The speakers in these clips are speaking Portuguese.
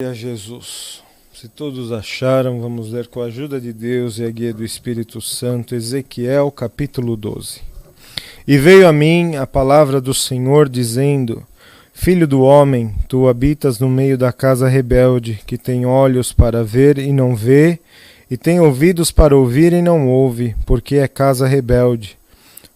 A Jesus. Se todos acharam, vamos ler com a ajuda de Deus e a guia do Espírito Santo, Ezequiel capítulo 12. E veio a mim a palavra do Senhor dizendo: Filho do homem, tu habitas no meio da casa rebelde, que tem olhos para ver e não vê, e tem ouvidos para ouvir e não ouve, porque é casa rebelde.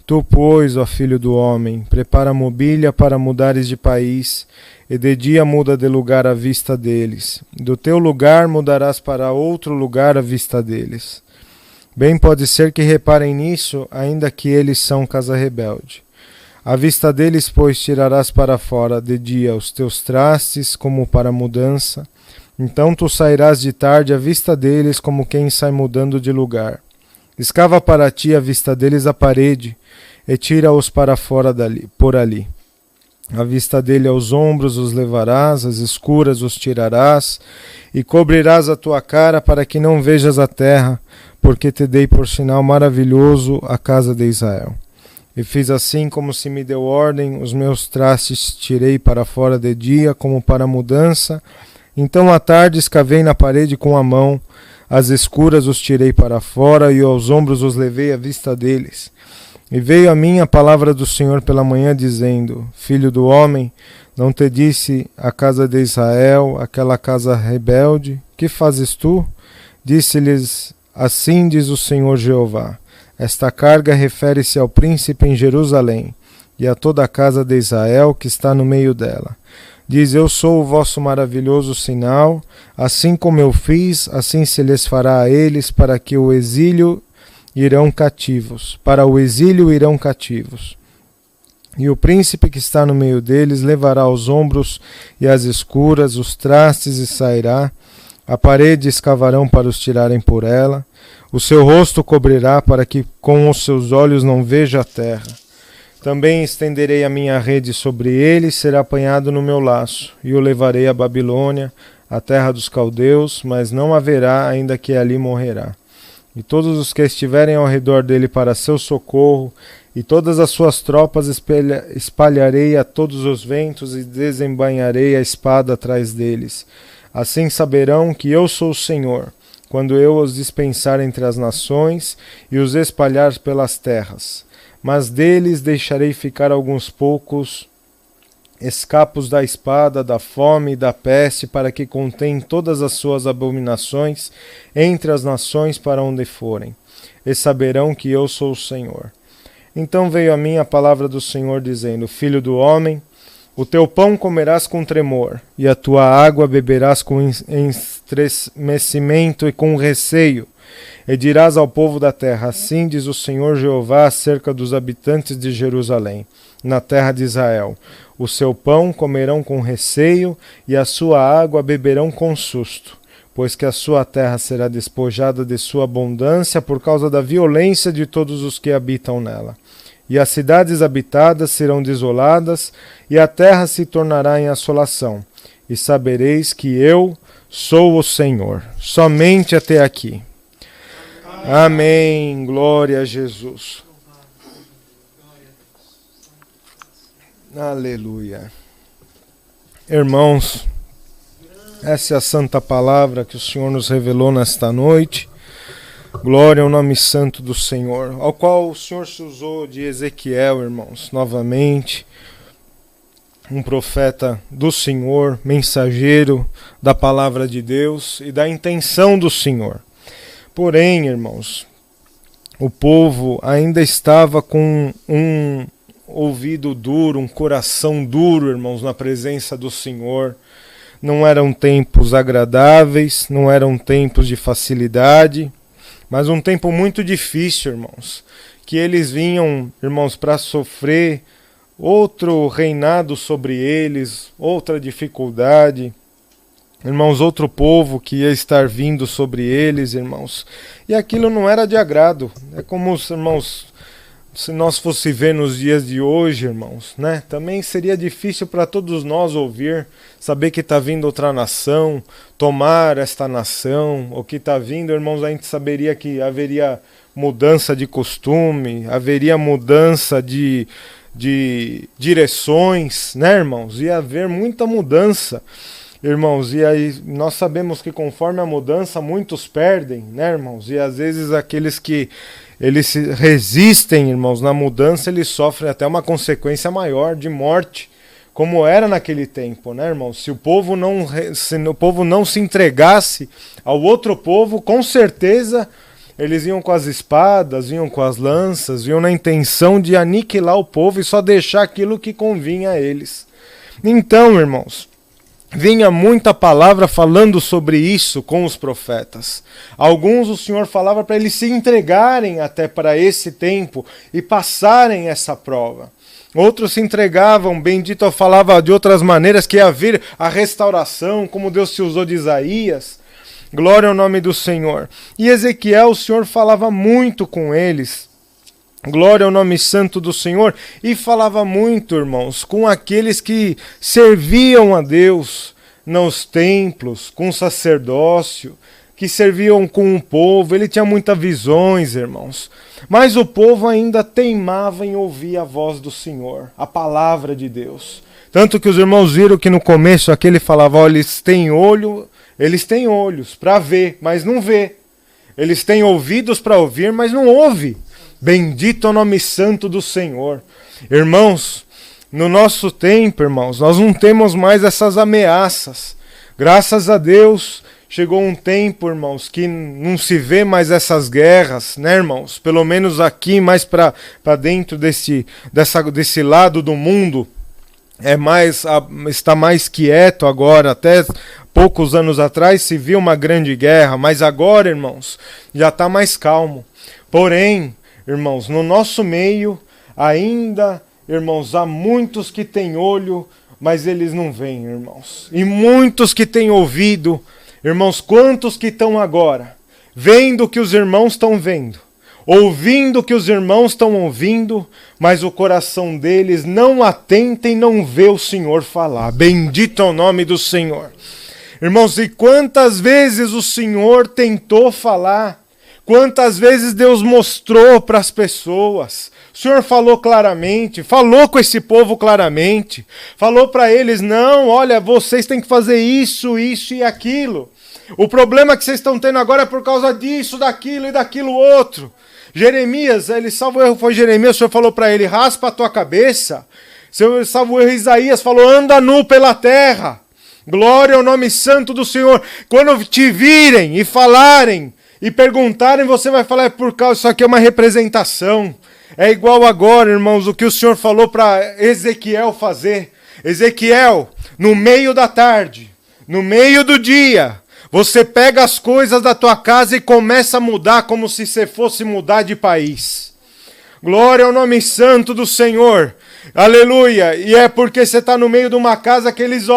Tu, pois, ó filho do homem, prepara mobília para mudares de país, e de dia muda de lugar à vista deles. Do teu lugar mudarás para outro lugar à vista deles. Bem pode ser que reparem nisso, ainda que eles são casa rebelde. À vista deles, pois, tirarás para fora de dia os teus trastes, como para mudança. Então tu sairás de tarde à vista deles, como quem sai mudando de lugar. Escava para ti à vista deles a parede, e tira-os para fora dali, por ali. À vista dele aos ombros os levarás, às escuras os tirarás, e cobrirás a tua cara para que não vejas a terra, porque te dei por sinal maravilhoso a casa de Israel. E fiz assim como se me deu ordem, os meus trastes tirei para fora de dia, como para mudança. Então à tarde escavei na parede com a mão, às escuras os tirei para fora, e aos ombros os levei à vista deles. E veio a mim a palavra do Senhor pela manhã, dizendo: Filho do homem, não te disse a casa de Israel, aquela casa rebelde, que fazes tu? Disse-lhes: Assim diz o Senhor Jeová: Esta carga refere-se ao príncipe em Jerusalém, e a toda a casa de Israel que está no meio dela. Diz: Eu sou o vosso maravilhoso sinal, assim como eu fiz, assim se lhes fará a eles, para o exílio irão cativos. E o príncipe que está no meio deles levará aos ombros e às escuras os trastes e sairá. A parede escavarão para os tirarem por ela. O seu rosto cobrirá para que com os seus olhos não veja a terra. Também estenderei a minha rede sobre ele, será apanhado no meu laço, e o levarei à Babilônia, a terra dos caldeus, mas não haverá, ainda que ali morrerá. E todos os que estiverem ao redor dele para seu socorro, e todas as suas tropas espalharei a todos os ventos, e desembainharei a espada atrás deles. Assim saberão que eu sou o Senhor, quando eu os dispensar entre as nações, e os espalhar pelas terras. Mas deles deixarei ficar alguns poucos escapos da espada, da fome e da peste, para que contém todas as suas abominações entre as nações para onde forem, e saberão que eu sou o Senhor. Então veio a mim a palavra do Senhor, dizendo: Filho do homem, o teu pão comerás com tremor, e a tua água beberás com estremecimento e com receio. E dirás ao povo da terra: Assim diz o Senhor Jeová acerca dos habitantes de Jerusalém, na terra de Israel: O seu pão comerão com receio, e a sua água beberão com susto, pois que a sua terra será despojada de sua abundância por causa da violência de todos os que habitam nela. E as cidades habitadas serão desoladas, e a terra se tornará em assolação. E sabereis que eu sou o Senhor. Somente até aqui. Amém. Glória a Jesus. Aleluia. Irmãos, essa é a santa palavra que o Senhor nos revelou nesta noite. Glória ao nome santo do Senhor, ao qual o Senhor se usou de Ezequiel, irmãos, novamente. Um profeta do Senhor, mensageiro da palavra de Deus e da intenção do Senhor. Porém, irmãos, o povo ainda estava com um ouvido duro, um coração duro, irmãos, na presença do Senhor. Não eram tempos agradáveis, não eram tempos de facilidade, mas um tempo muito difícil, irmãos, que eles vinham, irmãos, para sofrer outro reinado sobre eles, outra dificuldade. Irmãos, outro povo que ia estar vindo sobre eles, irmãos. E aquilo não era de agrado. É como, irmãos, se nós fosse ver nos dias de hoje, irmãos, né? Também seria difícil para todos nós ouvir, saber que está vindo outra nação, tomar esta nação, o que está vindo, irmãos, a gente saberia que haveria mudança de costume, haveria mudança de direções, né, irmãos? Ia haver muita mudança. Irmãos, e aí nós sabemos que conforme a mudança muitos perdem, né, irmãos? E às vezes aqueles que eles se resistem, irmãos, na mudança, eles sofrem até uma consequência maior de morte, como era naquele tempo, né, irmãos? Se o povo não se entregasse ao outro povo, com certeza eles iam com as espadas, iam com as lanças, iam na intenção de aniquilar o povo e só deixar aquilo que convinha a eles. Então, irmãos, vinha muita palavra falando sobre isso com os profetas. Alguns o Senhor falava para eles se entregarem até para esse tempo e passarem essa prova. Outros se entregavam, bendito, falava de outras maneiras que ia vir a restauração, como Deus se usou de Isaías. Glória ao nome do Senhor. E Ezequiel, o Senhor falava muito com eles. Glória ao nome santo do Senhor. E falava muito, irmãos, com aqueles que serviam a Deus nos templos, com o sacerdócio, que serviam com o povo. Ele tinha muitas visões, irmãos. Mas o povo ainda teimava em ouvir a voz do Senhor, a palavra de Deus. Tanto que os irmãos viram que no começo aquele falava, olha, eles têm olhos para ver, mas não vê. Eles têm ouvidos para ouvir, mas não ouve. Bendito é o nome santo do Senhor. Irmãos, no nosso tempo, irmãos, nós não temos mais essas ameaças. Graças a Deus, chegou um tempo, irmãos, que não se vê mais essas guerras, né, irmãos? Pelo menos aqui, mais para dentro desse lado do mundo, está mais quieto agora. Até poucos anos atrás se viu uma grande guerra, mas agora, irmãos, já está mais calmo. Porém, irmãos, no nosso meio, ainda, irmãos, há muitos que têm olho, mas eles não veem, irmãos. E muitos que têm ouvido, irmãos, quantos que estão agora vendo o que os irmãos estão vendo, ouvindo o que os irmãos estão ouvindo, mas o coração deles não atenta e não vê o Senhor falar. Bendito é o nome do Senhor. Irmãos, e quantas vezes o Senhor tentou falar, quantas vezes Deus mostrou para as pessoas. O Senhor falou claramente, falou com esse povo claramente, falou para eles, não, olha, vocês têm que fazer isso, isso e aquilo. O problema que vocês estão tendo agora é por causa disso, daquilo e daquilo outro. Jeremias, ele salvo erro, foi Jeremias, o Senhor falou para ele, raspa a tua cabeça. Salvo erro, Isaías falou, anda nu pela terra. Glória ao nome santo do Senhor. Quando te virem e falarem e perguntarem, você vai falar, é por causa, isso aqui é uma representação. É igual agora, irmãos, o que o Senhor falou para Ezequiel fazer. Ezequiel, no meio da tarde, no meio do dia, você pega as coisas da tua casa e começa a mudar como se você fosse mudar de país. Glória ao nome santo do Senhor. Aleluia. E é porque você está no meio de uma casa que eles,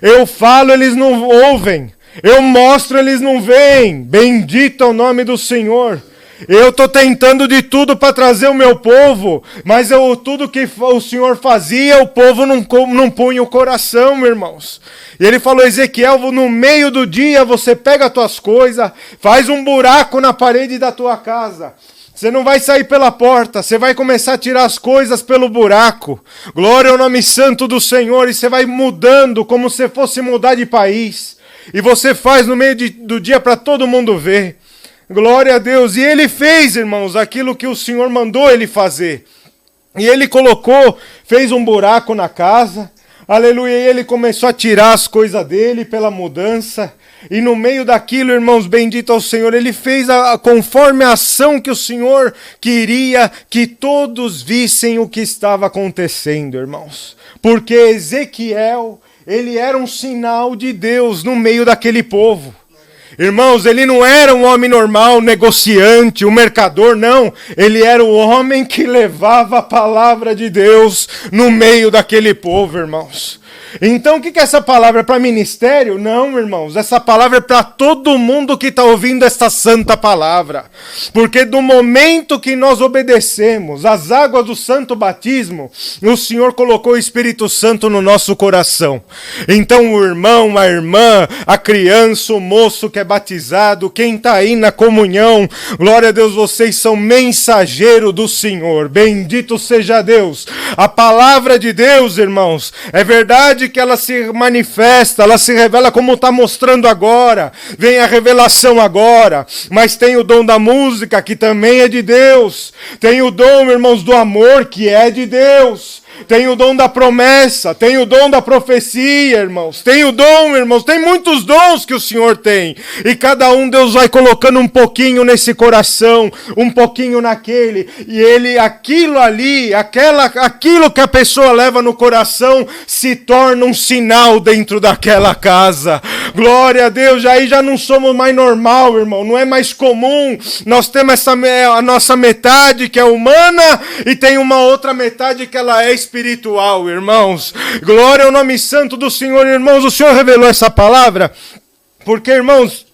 eu falo, eles não ouvem. Eu mostro, eles não veem. Bendito é o nome do Senhor. Eu estou tentando de tudo para trazer o meu povo, mas tudo que o Senhor fazia, o povo não punha o coração, irmãos. E ele falou, Ezequiel, no meio do dia você pega as tuas coisas, faz um buraco na parede da tua casa. Você não vai sair pela porta, você vai começar a tirar as coisas pelo buraco. Glória ao nome santo do Senhor, e você vai mudando como se fosse mudar de país. E você faz no meio do dia para todo mundo ver. Glória a Deus. E ele fez, irmãos, aquilo que o Senhor mandou ele fazer. E ele fez um buraco na casa. Aleluia. E ele começou a tirar as coisas dele pela mudança. E no meio daquilo, irmãos, bendito ao Senhor, ele fez conforme a ação que o Senhor queria que todos vissem o que estava acontecendo, irmãos. Porque Ezequiel, ele era um sinal de Deus no meio daquele povo. Irmãos, ele não era um homem normal, negociante, um mercador, não. Ele era o homem que levava a palavra de Deus no meio daquele povo, irmãos. Então, o que é essa palavra? É para ministério? Não, irmãos. Essa palavra é para todo mundo que está ouvindo esta santa palavra. Porque do momento que nós obedecemos às águas do santo batismo, o Senhor colocou o Espírito Santo no nosso coração. Então, o irmão, a irmã, a criança, o moço que é batizado, quem está aí na comunhão, glória a Deus, vocês são mensageiros do Senhor. Bendito seja Deus. A palavra de Deus, irmãos, é verdade verdade que ela se manifesta, ela se revela como está mostrando agora. Vem a revelação agora. Mas tem o dom da música, que também é de Deus. Tem o dom, irmãos, do amor, que é de Deus. Tem o dom da promessa, tem o dom da profecia, irmãos. Tem o dom, irmãos, tem muitos dons que o Senhor tem. E cada um Deus vai colocando um pouquinho nesse coração, um pouquinho naquele. E ele, aquilo ali, aquilo que a pessoa leva no coração, se torna um sinal dentro daquela casa. Glória a Deus, aí já não somos mais normal, irmão. Não é mais comum. Nós temos a nossa metade que é humana e tem uma outra metade que ela é espiritual, irmãos. Glória ao nome santo do Senhor, irmãos. O Senhor revelou essa palavra porque, irmãos,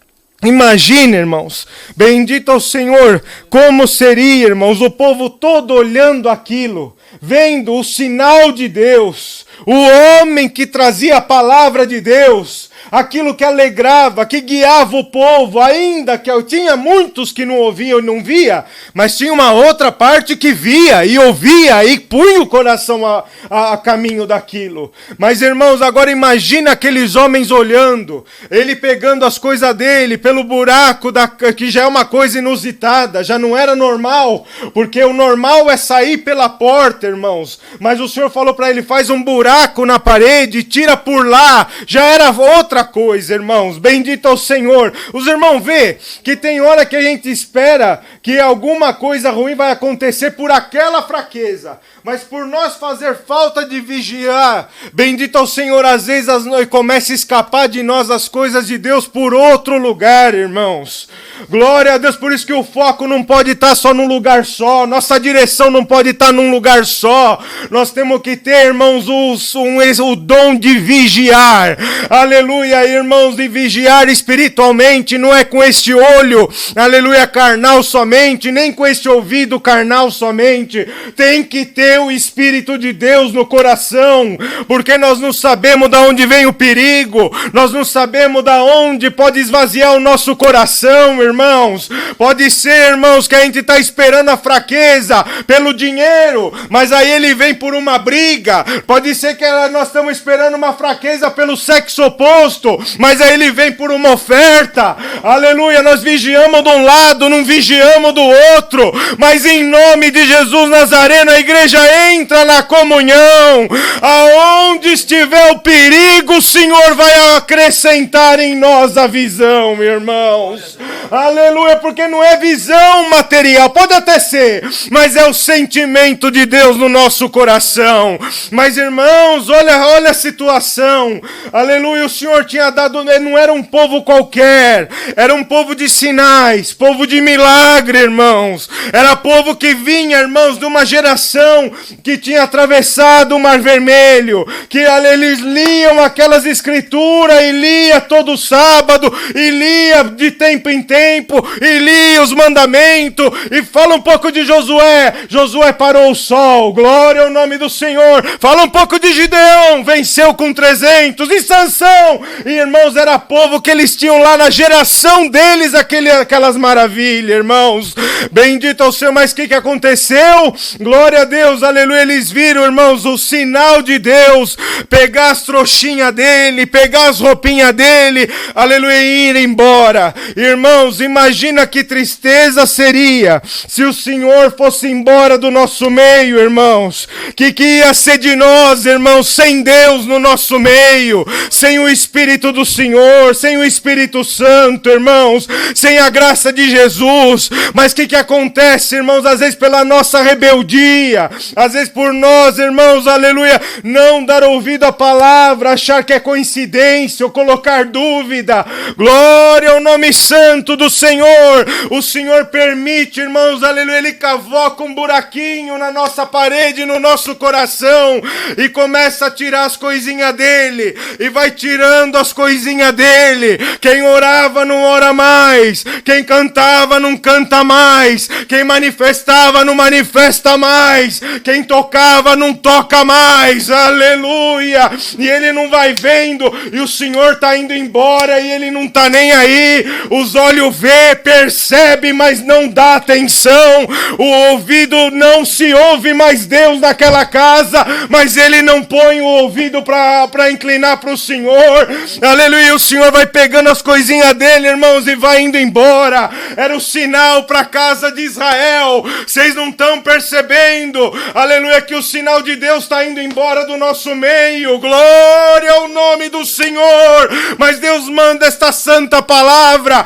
imagine, irmãos, bendito ao Senhor, como seria, irmãos, o povo todo olhando aquilo, vendo o sinal de Deus, o homem que trazia a palavra de Deus, aquilo que alegrava, que guiava o povo, ainda que eu tinha muitos que não ouviam e não via, mas tinha uma outra parte que via e ouvia e punha o coração a caminho daquilo. Mas, irmãos, agora imagina aqueles homens olhando, ele pegando as coisas dele pelo buraco, que já é uma coisa inusitada, já não era normal, porque o normal é sair pela porta, irmãos, mas o Senhor falou para ele, faz um buraco na parede, tira por lá, já era outra coisa, irmãos, bendito ao Senhor. Os irmãos vê que tem hora que a gente espera que alguma coisa ruim vai acontecer por aquela fraqueza, mas por nós fazer falta de vigiar, bendito ao Senhor, às vezes começa a escapar de nós as coisas de Deus por outro lugar, irmãos. Glória a Deus, por isso que o foco não pode estar só num lugar só, nossa direção não pode estar num lugar só, nós temos que ter, irmãos, o dom de vigiar, aleluia, irmãos, de vigiar espiritualmente, não é com este olho, aleluia, carnal somente, nem com este ouvido carnal somente, tem que ter o Espírito de Deus no coração, porque nós não sabemos de onde vem o perigo, nós não sabemos de onde pode esvaziar o nosso coração, irmãos. Pode ser, irmãos, que a gente está esperando a fraqueza pelo dinheiro, mas aí ele vem por uma briga. Pode ser que nós estamos esperando uma fraqueza pelo sexo oposto, mas aí ele vem por uma oferta. Aleluia, nós vigiamos de um lado, não vigiamos do outro, mas em nome de Jesus Nazareno, a igreja entra na comunhão. Aonde estiver o perigo, o Senhor vai acrescentar em nós a visão, irmãos. Aleluia, porque não é visão material, pode até ser, mas é o sentimento de Deus no nosso coração. Mas, irmãos, olha a situação. Aleluia, o Senhor tinha dado, não era um povo qualquer, era um povo de sinais, povo de milagre, irmãos. Era povo que vinha, irmãos, de uma geração que tinha atravessado o Mar Vermelho, que eles liam aquelas escrituras e lia todo sábado, e lia de tempo em tempo, e lia os mandamentos. E fala um pouco de Josué. Josué parou o sol, glória ao nome do Senhor. Fala um pouco de Gideão, venceu com 300. E Sansão, e, irmãos, era povo que eles tinham lá na geração deles aquelas maravilhas, irmãos. Bendito ao Senhor. Mas o que aconteceu? Glória a Deus, aleluia. Eles viram, irmãos, o sinal de Deus, pegar as trouxinhas dele, pegar as roupinhas dele, aleluia, e ir embora. Irmãos, imagina que tristeza seria se o Senhor fosse embora do nosso meio, irmãos. Que ia ser de nós, irmãos, sem Deus no nosso meio, sem o Espírito do Senhor, sem o Espírito Santo, irmãos, sem a graça de Jesus. Mas o que acontece, irmãos, às vezes pela nossa rebeldia, às vezes por nós, irmãos, aleluia, não dar ouvido à palavra, achar que é coincidência ou colocar dúvida. Glória ao nome santo do Senhor. O Senhor permite, irmãos, aleluia, ele cavoca um buraquinho na nossa parede, no nosso coração, e começa a tirar as coisinhas dele, e vai tirando as coisinhas dele. Quem orava não não ora mais. Quem cantava não canta mais. Quem manifestava não manifesta mais. Quem tocava não toca mais. Aleluia! E ele não vai vendo, e o Senhor está indo embora, e ele não está nem aí. Os olhos vê, percebe, mas não dá atenção. O ouvido não se ouve mais Deus naquela casa, mas ele não põe o ouvido para inclinar para o Senhor. Aleluia! O Senhor vai pegando as coisinhas dele, irmãos, e vai indo embora. Era o sinal para a casa de Israel. Vocês não estão percebendo, aleluia, que o sinal de Deus está indo embora do nosso meio. Glória ao nome do Senhor. Mas Deus manda esta santa palavra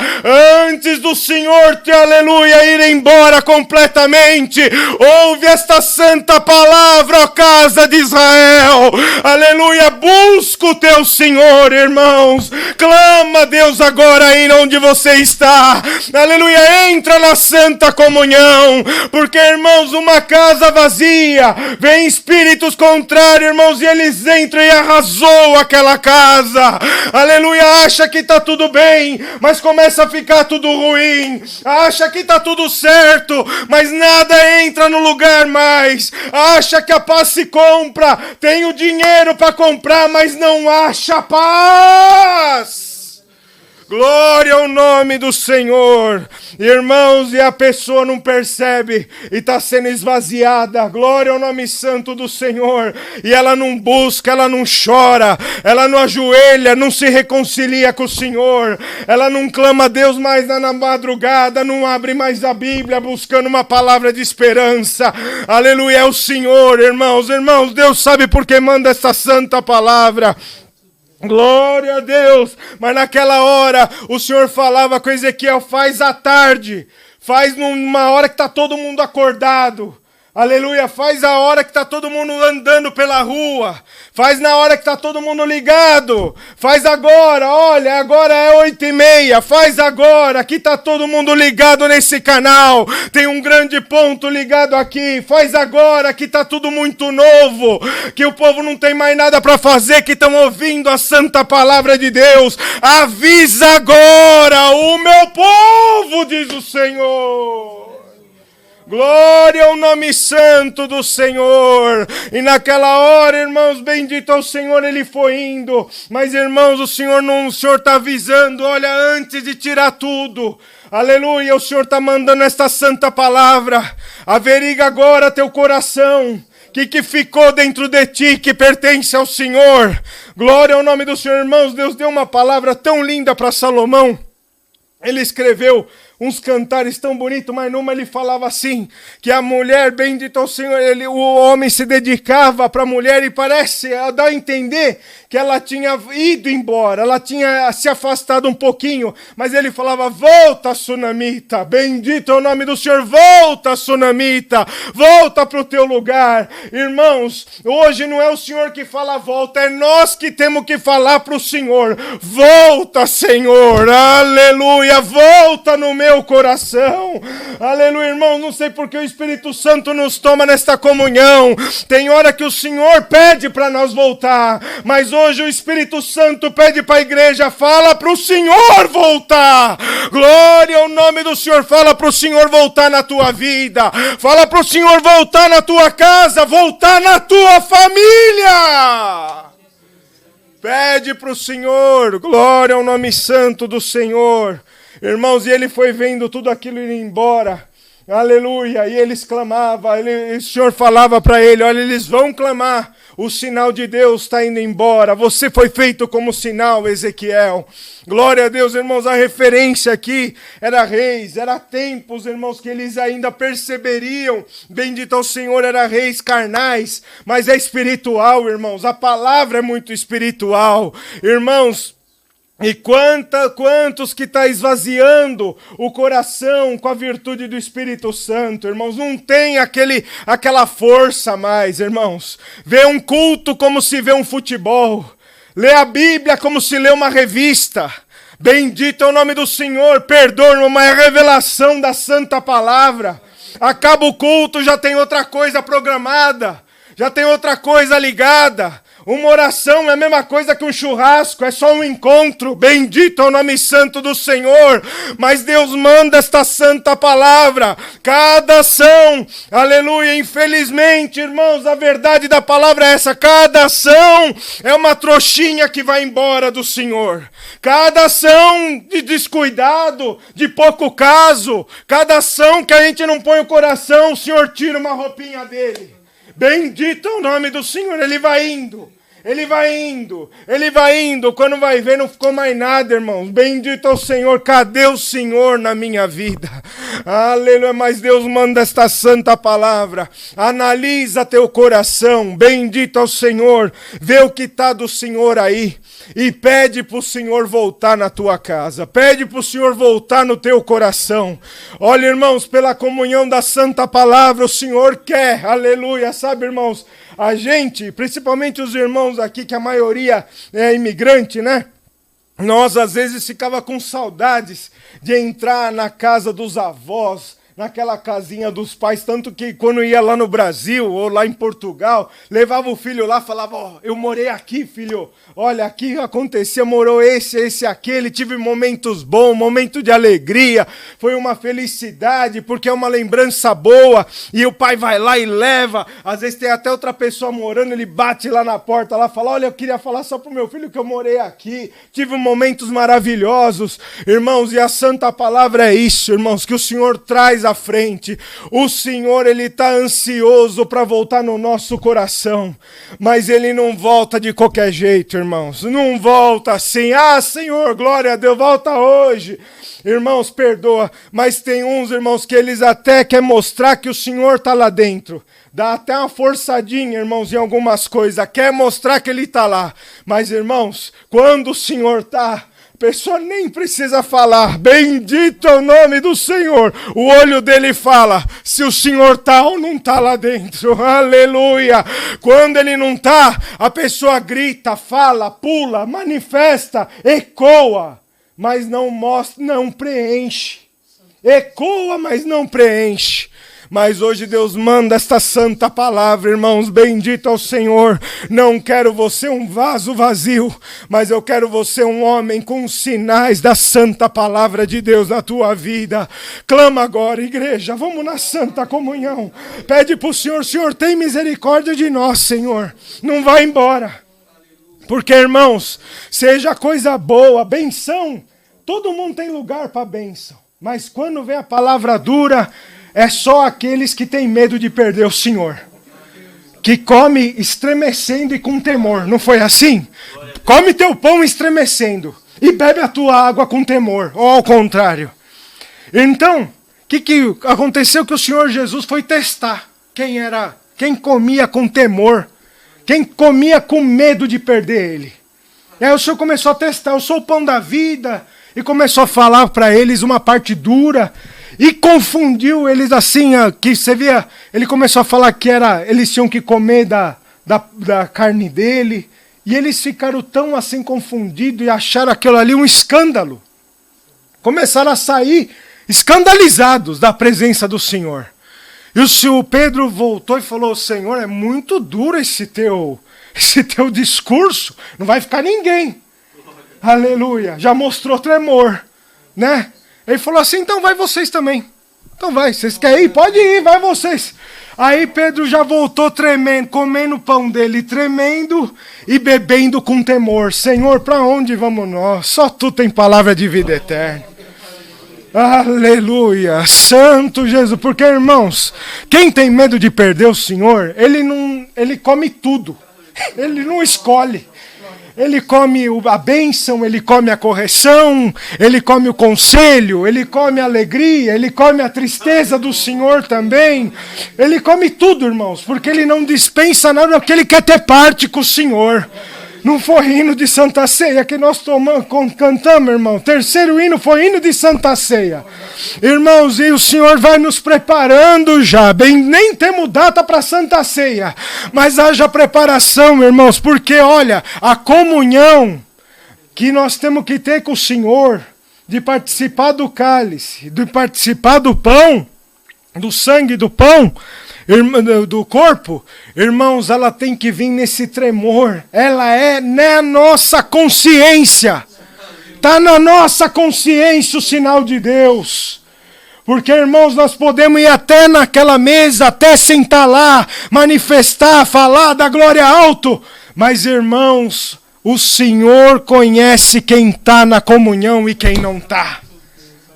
antes do Senhor, aleluia, ir embora completamente. Ouve esta santa palavra, ó casa de Israel. Aleluia, busca o teu Senhor, irmãos. Clama a Deus agora aí onde você está. Aleluia, entra na santa comunhão. Porque, irmãos, uma casa vazia, vem espíritos contrários, irmãos, e eles entram e arrasou aquela casa. Aleluia, acha que está tudo bem, mas começa a ficar tudo ruim. Acha que está tudo certo, mas nada entra no lugar mais. Acha que a paz se compra, tem o dinheiro para comprar, mas não acha paz. Glória ao nome do Senhor. Irmãos, e a pessoa não percebe e está sendo esvaziada. Glória ao nome santo do Senhor. E ela não busca, ela não chora, ela não ajoelha, não se reconcilia com o Senhor. Ela não clama a Deus mais na madrugada, não abre mais a Bíblia buscando uma palavra de esperança. Aleluia, é o Senhor, irmãos. Irmãos, Deus sabe por que manda essa santa palavra. Glória a Deus, mas naquela hora o Senhor falava com Ezequiel, faz à tarde, faz numa hora que está todo mundo acordado. Aleluia, faz a hora que está todo mundo andando pela rua. Faz na hora que está todo mundo ligado. Faz agora, olha, agora é 8:30. Faz agora, aqui está todo mundo ligado nesse canal. Tem um grande ponto ligado aqui. Faz agora, que está tudo muito novo. Que o povo não tem mais nada para fazer, que estão ouvindo a santa palavra de Deus. Avisa agora o meu povo, diz o Senhor. Glória ao nome santo do Senhor. E naquela hora, irmãos, bendito ao Senhor, ele foi indo. Mas, irmãos, o Senhor está avisando, olha, antes de tirar tudo, aleluia, o Senhor está mandando esta santa palavra. Averiga agora teu coração. Que ficou dentro de ti, que pertence ao Senhor. Glória ao nome do Senhor, irmãos. Deus deu uma palavra tão linda para Salomão. Ele escreveu uns cantares tão bonitos, mas numa ele falava assim, que a mulher, bendito ao Senhor, o homem se dedicava para a mulher e parece dar a entender que ela tinha ido embora, ela tinha se afastado um pouquinho, mas ele falava, volta, sunamita, bendito é o nome do Senhor, volta, sunamita, volta para o teu lugar. Irmãos, hoje não é o Senhor que fala volta, é nós que temos que falar para o Senhor, volta, Senhor, aleluia, volta no meu coração, aleluia, irmão, não sei porque o Espírito Santo nos toma nesta comunhão, tem hora que o Senhor pede para nós voltar, mas hoje o Espírito Santo pede para a igreja, fala para o Senhor voltar, glória ao nome do Senhor, fala para o Senhor voltar na tua vida, fala para o Senhor voltar na tua casa, voltar na tua família, pede para o Senhor, glória ao nome santo do Senhor. Irmãos, e ele foi vendo tudo aquilo ir embora, aleluia, e eles clamavam, o Senhor falava para ele, olha, eles vão clamar, o sinal de Deus está indo embora, você foi feito como sinal, Ezequiel. Glória a Deus, irmãos, a referência aqui era reis, era tempos, irmãos, que eles ainda perceberiam, bendito ao Senhor, era reis carnais, mas é espiritual, irmãos, a palavra é muito espiritual, irmãos. E quantos que está esvaziando o coração com a virtude do Espírito Santo, irmãos, não tem aquela força mais, irmãos. Vê um culto como se vê um futebol, lê a Bíblia como se lê uma revista. Bendito é o nome do Senhor, perdoa, uma revelação da santa palavra. Acaba o culto, já tem outra coisa programada, já tem outra coisa ligada. Uma oração é a mesma coisa que um churrasco, é só um encontro. Bendito é o nome santo do Senhor. Mas Deus manda esta santa palavra. Cada ação, aleluia, infelizmente, irmãos, a verdade da palavra é essa. Cada ação é uma trouxinha que vai embora do Senhor. Cada ação de descuidado, de pouco caso, cada ação que a gente não põe o coração, o Senhor tira uma roupinha dele. Bendito é o nome do Senhor, ele vai indo. Ele vai indo, ele vai indo, quando vai ver não ficou mais nada, irmãos. Bendito é o Senhor, cadê o Senhor na minha vida? Aleluia, mas Deus manda esta santa palavra. Analisa teu coração, bendito é o Senhor. Vê o que está do Senhor aí. E pede para o Senhor voltar na tua casa. Pede para o Senhor voltar no teu coração. Olha, irmãos, pela comunhão da santa palavra, o Senhor quer, aleluia, sabe, irmãos? A gente, principalmente os irmãos aqui, que a maioria é imigrante, né? Nós, às vezes, ficava com saudades de entrar na casa dos avós, naquela casinha dos pais, tanto que quando ia lá no Brasil ou lá em Portugal, levava o filho lá, falava, ó, eu morei aqui, filho, olha, aqui acontecia, morou esse, aquele, tive momentos bons, momento de alegria, foi uma felicidade, porque é uma lembrança boa, e o pai vai lá e leva, às vezes tem até outra pessoa morando, ele bate lá na porta, lá fala, olha, eu queria falar só pro meu filho que eu morei aqui, tive momentos maravilhosos, irmãos, e a santa palavra é isso, irmãos, que o Senhor traz à frente. O Senhor, ele está ansioso para voltar no nosso coração, mas ele não volta de qualquer jeito, irmãos, não volta assim, ah, Senhor, glória a Deus, volta hoje. Irmãos, perdoa, mas tem uns, irmãos, que eles até querem mostrar que o Senhor está lá dentro. Dá até uma forçadinha, irmãos, em algumas coisas, quer mostrar que ele está lá. Mas, irmãos, quando o Senhor está, a pessoa nem precisa falar, bendito é o nome do Senhor. O olho dele fala se o Senhor está ou não está lá dentro, aleluia. Quando ele não está, a pessoa grita, fala, pula, manifesta, ecoa, mas não mostra, não preenche. Ecoa, mas não preenche. Mas hoje Deus manda esta santa palavra, irmãos, bendito ao Senhor. Não quero você um vaso vazio, mas eu quero você um homem com sinais da santa palavra de Deus na tua vida. Clama agora, igreja, vamos na santa comunhão. Pede para o Senhor, Senhor, tem misericórdia de nós, Senhor. Não vai embora. Porque, irmãos, seja coisa boa, benção, todo mundo tem lugar para benção. Mas quando vem a palavra dura, é só aqueles que têm medo de perder o Senhor, que come estremecendo e com temor. Não foi assim? Come teu pão estremecendo e bebe a tua água com temor, ou ao contrário. Então, o que aconteceu? Que o Senhor Jesus foi testar quem comia com temor, quem comia com medo de perder ele. E aí o Senhor começou a testar, eu sou o pão da vida, e começou a falar para eles uma parte dura, e confundiu eles assim, que você via, ele começou a falar que eles tinham que comer da carne dele, e eles ficaram tão assim confundidos e acharam aquilo ali um escândalo. Começaram a sair escandalizados da presença do Senhor. E o senhor Pedro voltou e falou, Senhor, é muito duro esse teu discurso, não vai ficar ninguém. Aleluia, já mostrou tremor, né? Ele falou assim, então vai vocês também. Então vai, vocês querem ir? Pode ir, vai vocês. Aí Pedro já voltou tremendo, comendo o pão dele, tremendo e bebendo com temor. Senhor, para onde vamos nós? Só tu tem palavra de vida eterna. Aleluia, Santo Jesus. Porque, irmãos, quem tem medo de perder o Senhor, ele come tudo. Ele não escolhe. Ele come a bênção, ele come a correção, ele come o conselho, ele come a alegria, ele come a tristeza do Senhor também. Ele come tudo, irmãos, porque ele não dispensa nada, porque ele quer ter parte com o Senhor. Não foi hino de Santa Ceia que nós cantamos, irmão. Terceiro hino foi hino de Santa Ceia. Irmãos, e o Senhor vai nos preparando já. Nem temos data para Santa Ceia. Mas haja preparação, irmãos. Porque, olha, a comunhão que nós temos que ter com o Senhor, de participar do cálice, de participar do pão, do sangue do pão, do corpo, irmãos, ela tem que vir nesse tremor. Ela é na nossa consciência. Está na nossa consciência o sinal de Deus. Porque, irmãos, nós podemos ir até naquela mesa, até sentar lá, manifestar, falar da glória alto. Mas, irmãos, o Senhor conhece quem está na comunhão e quem não está.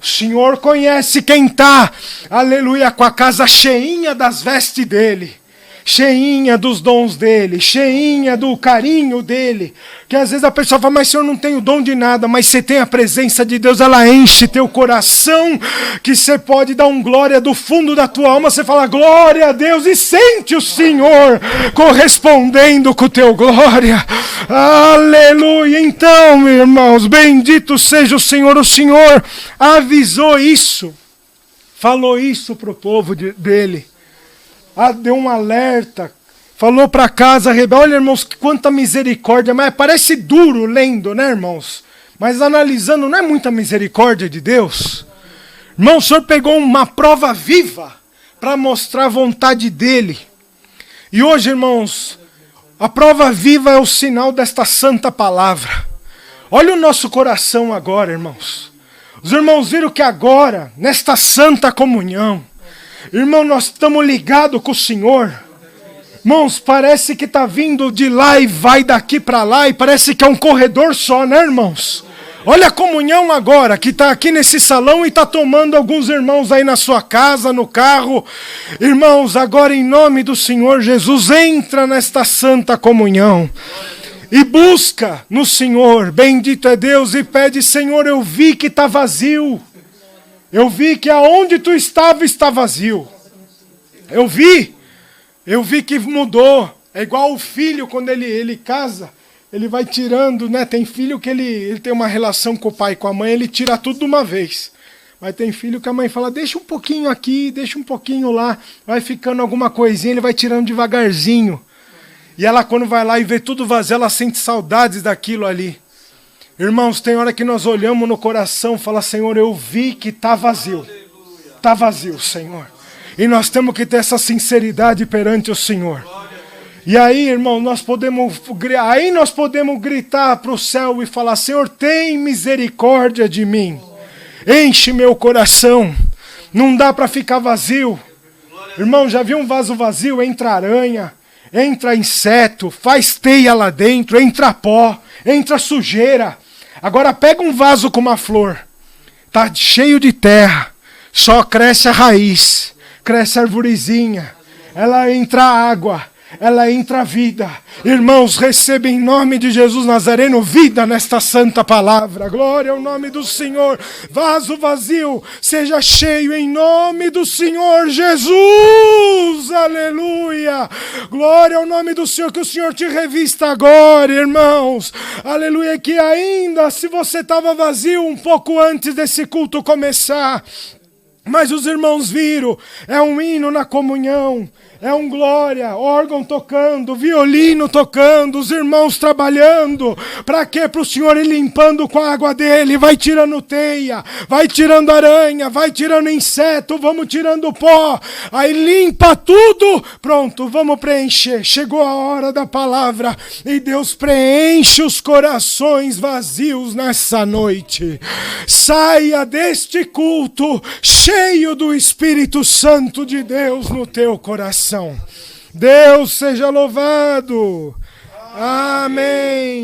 O Senhor conhece quem está, aleluia, com a casa cheinha das vestes dele, cheinha dos dons dele, cheinha do carinho dele. Que às vezes a pessoa fala, mas Senhor, não tem o dom de nada, mas você tem a presença de Deus, ela enche teu coração, que você pode dar um glória do fundo da tua alma, você fala glória a Deus e sente o Senhor correspondendo com o teu glória. Aleluia. Então, irmãos, bendito seja o Senhor avisou isso, falou isso para o povo dele. Deu um alerta, falou para casa, olha, irmãos, quanta misericórdia, mas parece duro lendo, né, irmãos? Mas analisando, não é muita misericórdia de Deus? Irmão, o Senhor pegou uma prova viva para mostrar a vontade dele. E hoje, irmãos, a prova viva é o sinal desta santa palavra. Olha o nosso coração agora, irmãos. Os irmãos viram que agora, nesta santa comunhão, irmão, nós estamos ligados com o Senhor. Irmãos, parece que está vindo de lá e vai daqui para lá, e parece que é um corredor só, né, irmãos? Olha a comunhão agora, que está aqui nesse salão e está tomando alguns irmãos aí na sua casa, no carro. Irmãos, agora em nome do Senhor Jesus, entra nesta santa comunhão. E busca no Senhor, bendito é Deus, e pede, Senhor, eu vi que está vazio. Eu vi que aonde tu estava está vazio. Eu vi que mudou. É igual o filho, quando ele casa, ele vai tirando, né? Tem filho que ele tem uma relação com o pai e com a mãe, ele tira tudo de uma vez. Mas tem filho que a mãe fala, deixa um pouquinho aqui, deixa um pouquinho lá. Vai ficando alguma coisinha, ele vai tirando devagarzinho. E ela, quando vai lá e vê tudo vazio, ela sente saudades daquilo ali. Irmãos, tem hora que nós olhamos no coração e falamos, Senhor, eu vi que está vazio. Está vazio, Senhor. E nós temos que ter essa sinceridade perante o Senhor. E aí, irmão, nós podemos gritar para o céu e falar, Senhor, tem misericórdia de mim. Enche meu coração. Não dá para ficar vazio. Irmão, já viu um vaso vazio? Entra aranha, entra inseto, faz teia lá dentro, entra pó, entra sujeira. Agora pega um vaso com uma flor, tá cheio de terra, só cresce a raiz, cresce a arvorezinha, ela entra água, ela entra vida. Irmãos, receba em nome de Jesus Nazareno vida nesta santa palavra. Glória ao nome do Senhor. Vaso vazio, seja cheio em nome do Senhor Jesus. Aleluia. Glória ao nome do Senhor, que o Senhor te revista agora, irmãos. Aleluia, que ainda se você estava vazio um pouco antes desse culto começar, mas os irmãos viram, é um hino na comunhão, é um glória, órgão tocando, violino tocando, os irmãos trabalhando. Para quê? Para o Senhor ir limpando com a água dele. Vai tirando teia, vai tirando aranha, vai tirando inseto, vamos tirando pó. Aí limpa tudo, pronto, vamos preencher. Chegou a hora da palavra e Deus preenche os corações vazios nessa noite. Saia deste culto cheio do Espírito Santo de Deus no teu coração. Deus seja louvado. Amém.